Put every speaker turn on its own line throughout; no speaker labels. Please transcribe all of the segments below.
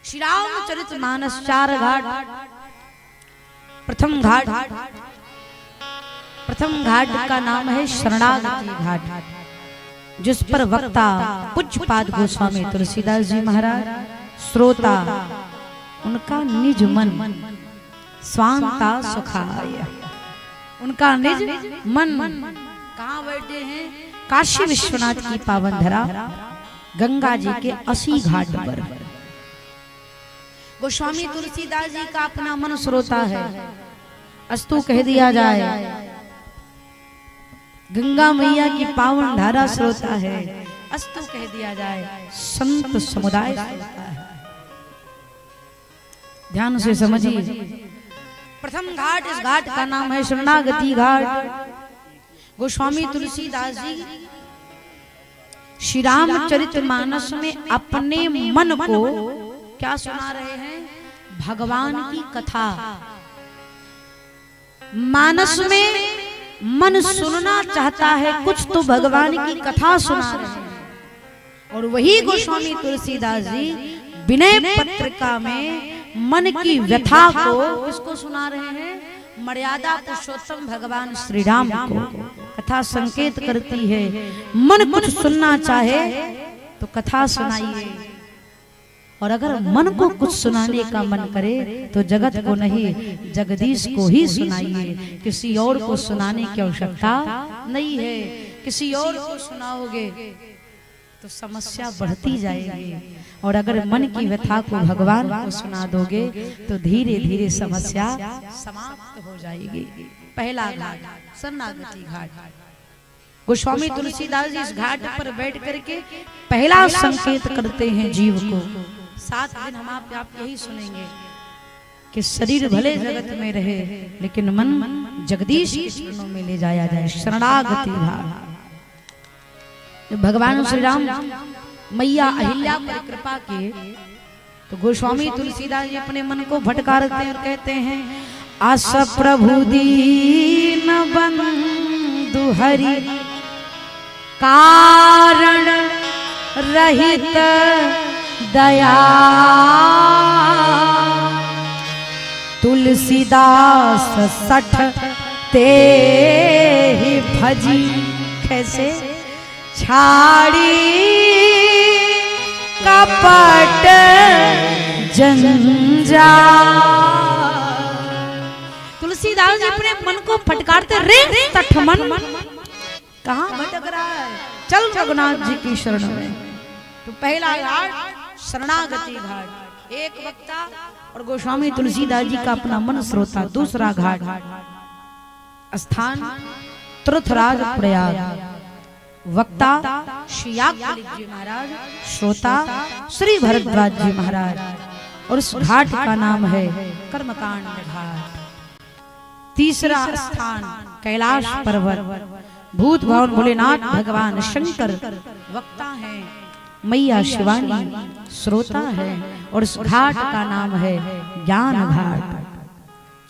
श्री रामचरितमानस 4 घाट। प्रथम घाट का नाम है शरणागति घाट, जिस पर वक्ता पूज्यपाद गोस्वामी तुलसीदास जी महाराज, श्रोता उनका निज मन स्वांता सुखाय, उनका निज मन कहाँ बैठे हैं? काशी विश्वनाथ की पावन धरा गंगा जी के 80 घाट पर। गोस्वामी तुलसीदास जी का अपना मन श्रोता है। अस्तु कह दिया जाए, गंगा मैया की पावन धारा श्रोता है। अस्तु कह दिया जाए, संत समुदाय श्रोता है। ध्यान से समझिए। प्रथम घाट, इस घाट का नाम है शरणागति घाट। गोस्वामी तुलसीदास जी श्री रामचरितमानस में अपने मन को क्या सुना रहे हैं? भगवान की कथा। मानस में मन सुनना चाहता है कुछ, तो भगवान की कथा सुना रहे हैं। और वही गोस्वामी तुलसीदास जी विनय पत्रिका में मन की व्यथा को किसको सुना रहे हैं? मर्यादा पुरुषोत्तम भगवान श्री राम को। कथा संकेत करती है, मन कुछ सुनना चाहे तो कथा सुनाइए, और अगर मन को कुछ सुनाने का मन करे तो जगत को नहीं, जगदीश को ही सुनाइए। किसी और को सुनाने की आवश्यकता नहीं है। किसी और को सुनाओगे तो समस्या बढ़ती जाएगी, और अगर मन की व्यथा को भगवान को सुना दोगे तो धीरे धीरे समस्या समाप्त हो जाएगी। पहला घाट शरणागति घाट। गोस्वामी तुलसीदास जी इस घाट पर बैठ करके पहला संकेत करते हैं जीव को। 7 दिन हम आप यही सुनेंगे कि शरीर भले जगत में रहे लेकिन मन जगदीश के चरणों में ले जाया जाए। शरणागति घाट। भगवान श्री राम मैया अहिल्या पर कृपा किए तो गोस्वामी तुलसीदास जी अपने मन को भटकारते हैं और कहते हैं, आस प्रभु दीन बंधु हरि कारण रहित दया, तुलसीदास 60 ते ही भजी। कैसे? छाड़ी कपट जंजाल। तुलसीदास जी अपने मन को फटकारते, रे तठ मन कहाँ भटक रहा है, चल रघुनाथ जी की शरण में। तो पहला घाट शरणागति घाट, एक वक्ता और गोस्वामी तुलसीदास जी का अपना मन श्रोता। दूसरा घाट स्थान तीर्थराज प्रयाग। वक्ता श्री याज्ञवल्क्य जी महाराज, श्रोता श्री भरद्वाज जी महाराज, और इस घाट का नाम है कर्मकांड घाट। तीसरा स्थान कैलाश पर्वत। भूत भवन भोलेनाथ भगवान शंकर वक्ता हैं, मैया शिवानी श्रोता है, और इस घाट का नाम है ज्ञान घाट।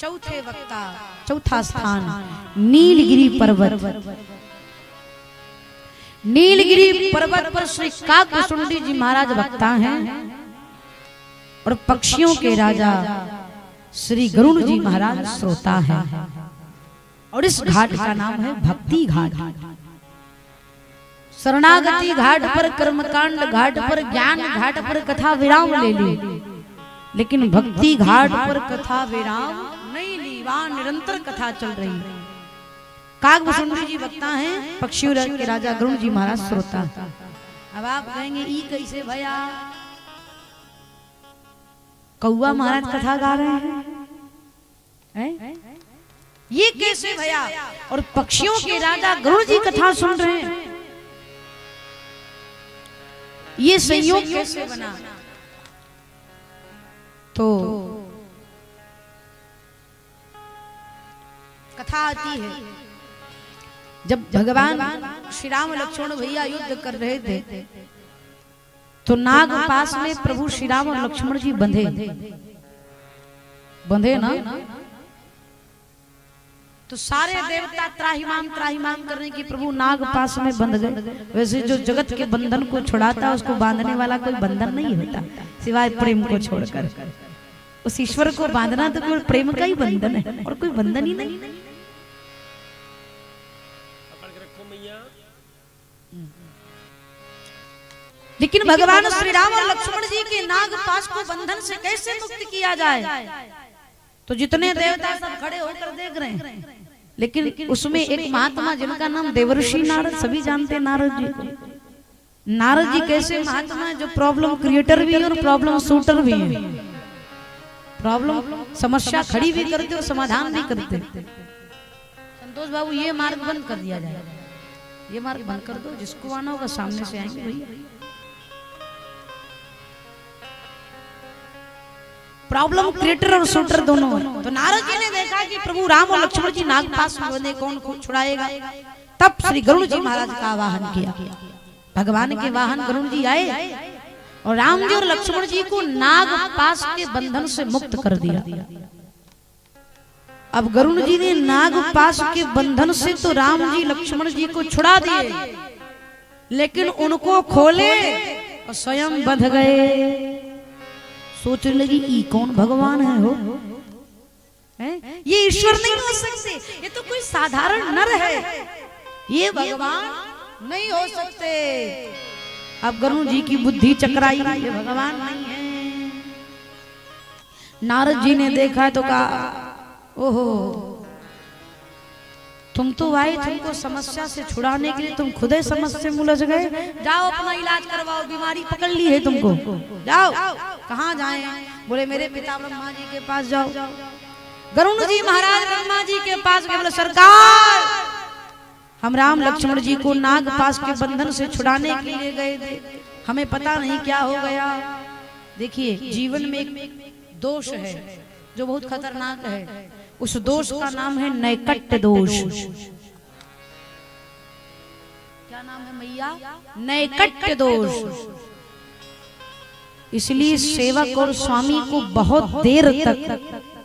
चौथे वक्ता, चौथा स्थान नीलगिरी पर्वत। नीलगिरी पर्वत पर श्री काकभूषुंडी जी महाराज वक्ता हैं, और पक्षियों के राजा श्री गरुड़ जी महाराज श्रोता हैं। और इस घाट का नाम है भक्ति घाट। शरणागति घाट पर, कर्मकांड घाट पर, ज्ञान घाट पर कथा विराम ले ली, लेकिन भक्ति घाट पर कथा विराम नहीं ली, वहां निरंतर कथा चल रही है। काकभूषुंडी जी वक्ता हैं, पक्षियों के राजा गरुड़ जी महाराज श्रोता। अब आप कहेंगे ई कैसे भया? कौआ महाराज कथा गा रहे हैं, ये कैसे भया? और पक्षियों के राजा गरुड़ जी कथा सुन रहे हैं, ये संयोग कैसे बना? तो कथा आती है, जब भगवान श्री राम लक्ष्मण भैया युद्ध कर रहे थे तो नाग पास में प्रभु श्री राम और लक्ष्मण जी बंधे ना। तो सारे देवता त्राहिमाम त्राहिमाम करने की प्रभु नाग पास में बंध गए। वैसे जो जगत के बंधन को छुड़ाता उसको बांधने वाला कोई बंधन नहीं होता सिवाय प्रेम को छोड़कर। उस ईश्वर को बांधना तो केवल प्रेम का ही बंधन है और कोई बंधन ही नहीं। लेकिन भगवान श्री राम और लक्ष्मण जी के नाग पाश को बंधन से कैसे मुक्त किया जाए, तो जितने देवता सब खड़े होकर देख रहे हैं, लेकिन उसमें एक महात्मा जिनका नाम देवर्षि नारद, सभी जानते हैं नारद जी को। नारद जी कैसे महात्मा है जो प्रॉब्लम क्रिएटर भी है और प्रॉब्लम शूटर भी है। प्रॉब्लम समस्या खड़ी भी करते और समाधान भी करते। संतोष बाबू ये मार्ग बंद कर दिया जाए, ये मार्ग बंद कर दो, जिसको आना होगा सामने से आएंगे भैया। प्रॉब्लम क्रिएटर और शूटर दोनों है। तो नारद जी ने देखा कि प्रभु राम और लक्ष्मण जी नाग पास में बंधे, कौन छुड़ाएगा। तब श्री गरुड़ जी महाराज का आवाहन किया। भगवान के वाहन गरुड़ जी आए और राम जी और लक्ष्मण जी को नाग पास के बंधन से मुक्त कर दिया। अब गरुड़ जी ने नाग पास के बंधन से तो राम जी लक्ष्मण जी को छुड़ा दिए, लेकिन उनको खोले और स्वयं बंध गए। सोचने लगी ई कौन भगवान है हो, ये ईश्वर नहीं हो सकते, ये तो कोई साधारण नर है, ये भगवान नहीं हो सकते। अब गरुड़ जी की बुद्धि चकराई, ये भगवान नहीं है। नारद जी ने देखा तो कहा ओहो तुम तो आए, तुमको समस्या से छुड़ाने के लिए, तुम खुद ही समस्या में उलझ गए। जाओ अपना इलाज करवाओ, बीमारी पकड़ ली है तुमको, जाओ। कहाँ जाएं? बोले मेरे पिता ब्रह्मा जी के पास जाओ। गरुड़ जी महाराज ब्रह्मा जी के पास गए। बोले सरकार हम राम लक्ष्मण जी को नाग पास के बंधन से छुड़ाने के लिए गए थे, हमें पता नहीं क्या हो गया। देखिए जीवन में एक दोष है जो बहुत खतरनाक है, उस दोष का नाम है नैकट्य दोष। क्या नाम है मैया? नैकट्य दोष। इसलिए सेवक और स्वामी को बहुत देर तक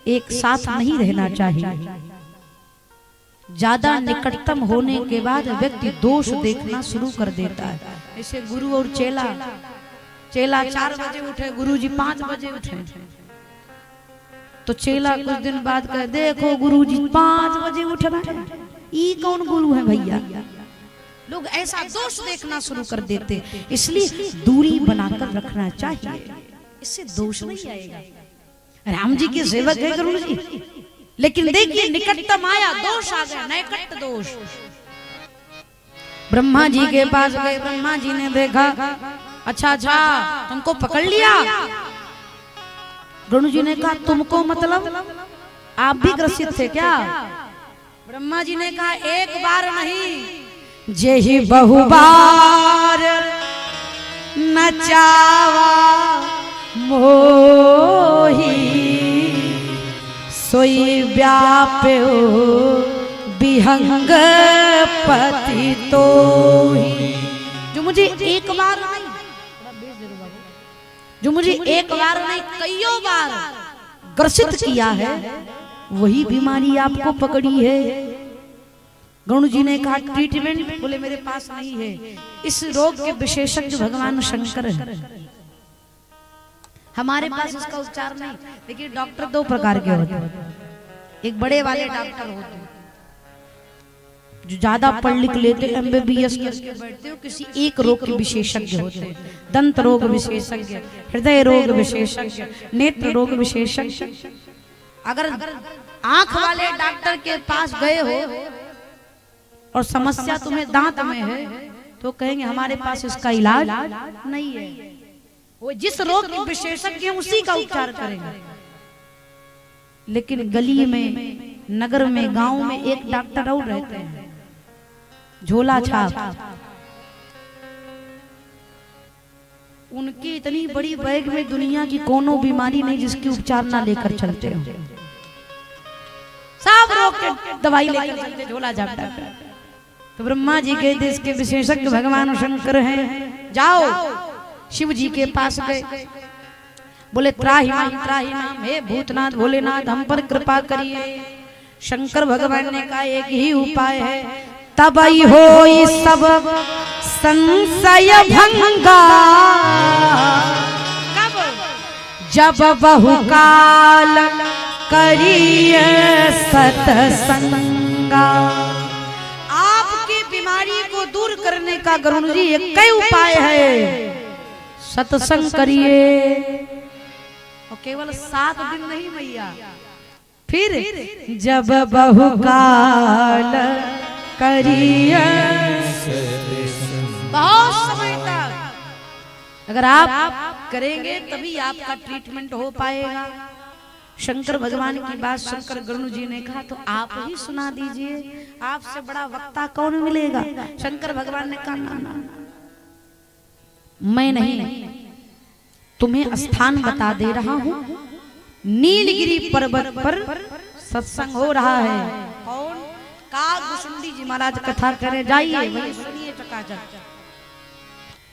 एक साथ नहीं रहना चाहिए। ज्यादा निकटतम होने के बाद व्यक्ति दोष देखना शुरू कर देता है। ऐसे गुरु और चेला, चेला 4 बजे उठे, गुरु जी 5 बजे उठे, तो चेला कुछ दिन बाद कहे देखो गुरुजी 5 बजे उठ रहा है, ई कौन गुरु है भैया। लोग ऐसा दोष देखना शुरू कर देते, इसलिए दूरी बनाकर रखना चाहिए, इससे दोष नहीं आएगा। राम जी के सेवक है गरुड़ जी, लेकिन देखिए निकटतम आया, दोष आ गया, नैकट्य दोष। ब्रह्मा जी के पास गए, ब्रह्मा जी ने देखा अच्छा तुमको पकड़ लिया। गरुड़ जी ने कहा तुमको मतलब आप भी ग्रसित थे क्या? ब्रह्मा जी ने कहा एक बार नहीं, जेहि बहु बार नचावा मोही, सोई व्याप्यो विहंग पति तोही। जो मुझे एक बार नहीं, जो मुझे एक बार नहीं कईयों बार ग्रसित किया है, वही बीमारी आपको पकड़ी है। गरुड़ जी ने कहा ट्रीटमेंट? बोले मेरे पास नहीं है, इस रोग के विशेषज्ञ भगवान शंकर है, हमारे पास इसका उपचार नहीं। लेकिन डॉक्टर 2 प्रकार के होते हैं। एक बड़े वाले डॉक्टर होते हैं जो ज्यादा पढ़ लिख लेते, MBBS करके बैठते हो, किसी एक रोग के विशेषज्ञ होते हैं। दंत रोग विशेषज्ञ, हृदय रोग विशेषज्ञ, नेत्र रोग विशेषज्ञ। अगर आंख वाले डॉक्टर के पास गए हो और समस्या तुम्हें दांत में है, तो कहेंगे हमारे पास इसका इलाज नहीं है। वो जिस रोग के विशेषज्ञ हैं उसी का उपचार करेंगे। लेकिन गली में, नगर में, गांव में एक डॉक्टर और रहते हैं, झोला छाप। उनकी इतनी बड़ी बैग में दुनिया की कोनो बीमारी नहीं जिसकी उपचार ना लेकर चलते हो। सब रोग के दवाई लेकर चलते, झोला छाप डॉक्टर। तो ब्रह्मा जी के देश के विशेषज्ञ भगवान शंकर हैं, जाओ। शिव जी के पास गए, बोले त्राहिमाम त्राहिमाम, हे भूतनाथ भोलेनाथ हम पर कृपा करिए, शंकर भगवान ने कहा एक ही उपाय है, तबई हो सब संशय भंगा, जब बहुकाल करिए सतसंगा। आपकी बीमारी को दूर करने का गुरु जी एक कई उपाय है, सत्संग करिए। और केवल 7 दिन नहीं भैया, फिर जब बहुकाल करिए, बहुत समय तक अगर आप करेंगे तभी आपका ट्रीटमेंट हो पाएगा। शंकर भगवान की बात शंकर गुरु जी ने कहा तो आप ही सुना दीजिए, आपसे बड़ा वक्ता कौन मिलेगा। शंकर भगवान ने कहा ना, मैं नहीं, तुम्हें स्थान बता दे रहा हूं, नीलगिरी पर्वत पर सत्संग हो रहा है। कौन? कागभूषुंडी जी महाराज कथा करे, जाइए वही सुनिए चकाचक।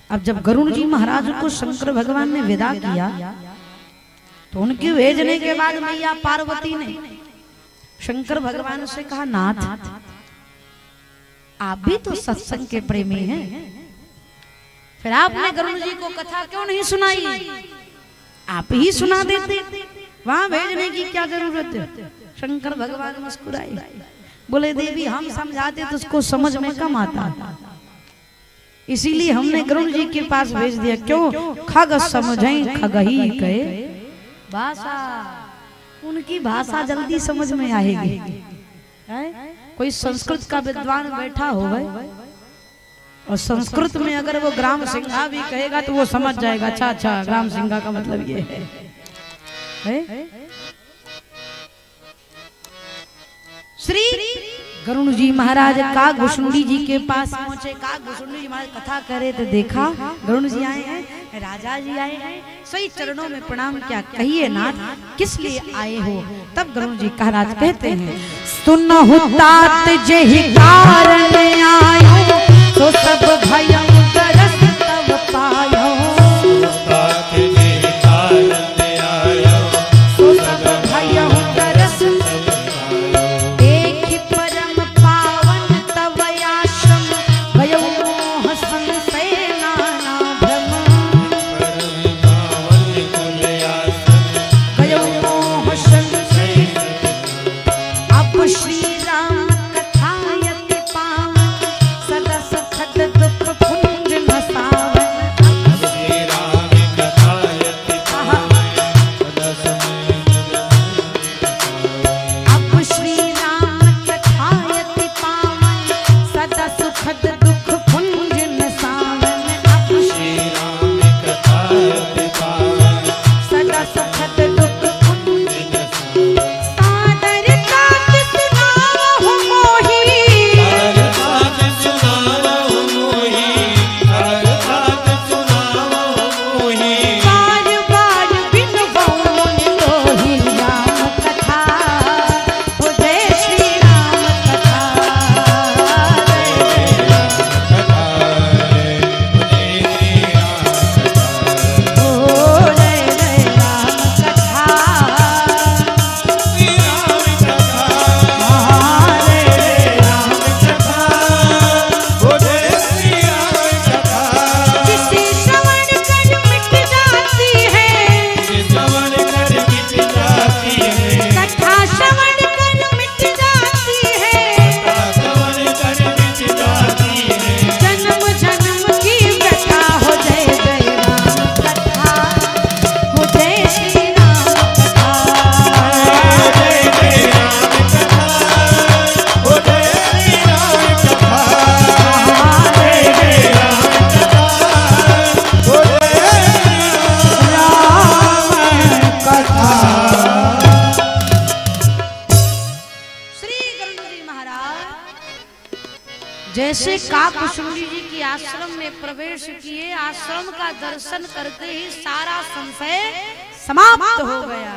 अब जब गरुड़ जी महाराज को शंकर भगवान ने विदा किया तो उनके भेजने के बाद मैया पार्वती ने शंकर भगवान से कहा, नाथ आप भी तो सत्संग के प्रेमी हैं, फिर आपने गरुड़ जी को कथा क्यों नहीं सुनाई? आप ही सुना देते, वहां भेजने की क्या जरूरत है? शंकर भगवान मुस्कुराए, बोले देवी हम समझाते तो उसको समझ में कम आता, इसीलिए हमने गरुड़ जी के पास भेज दिया। क्यों? खग समझें खग ही कहे भाषा, उनकी भाषा जल्दी समझ में आएगी। कोई संस्कृत का विद्वान बैठा हो और संस्कृत में अगर वो ग्राम सिंघा भी कहेगा तो वो समझ जाएगा, अच्छा अच्छा ग्राम सिंघा का मतलब ये है। श्री गरुड़ जी महाराज कागभूषुंडी जी के पास पहुंचे। कागभूषुंडी जी महाराज कथा करे तो देखा गरुड़ जी आए हैं, राजा जी आए हैं, सही चरणों में प्रणाम क्या, कहिए नाथ किस लिए आए हो? तब गरुड़ जी महाराज कहते हैं, सुनहु तात जेहि कारण आयो, तो सब भयं तरस तब पायो। जैसे कागभूषुंडी जी की आश्रम में प्रवेश किए, आश्रम का दर्शन करते ही सारा संशय समाप्त हो गया।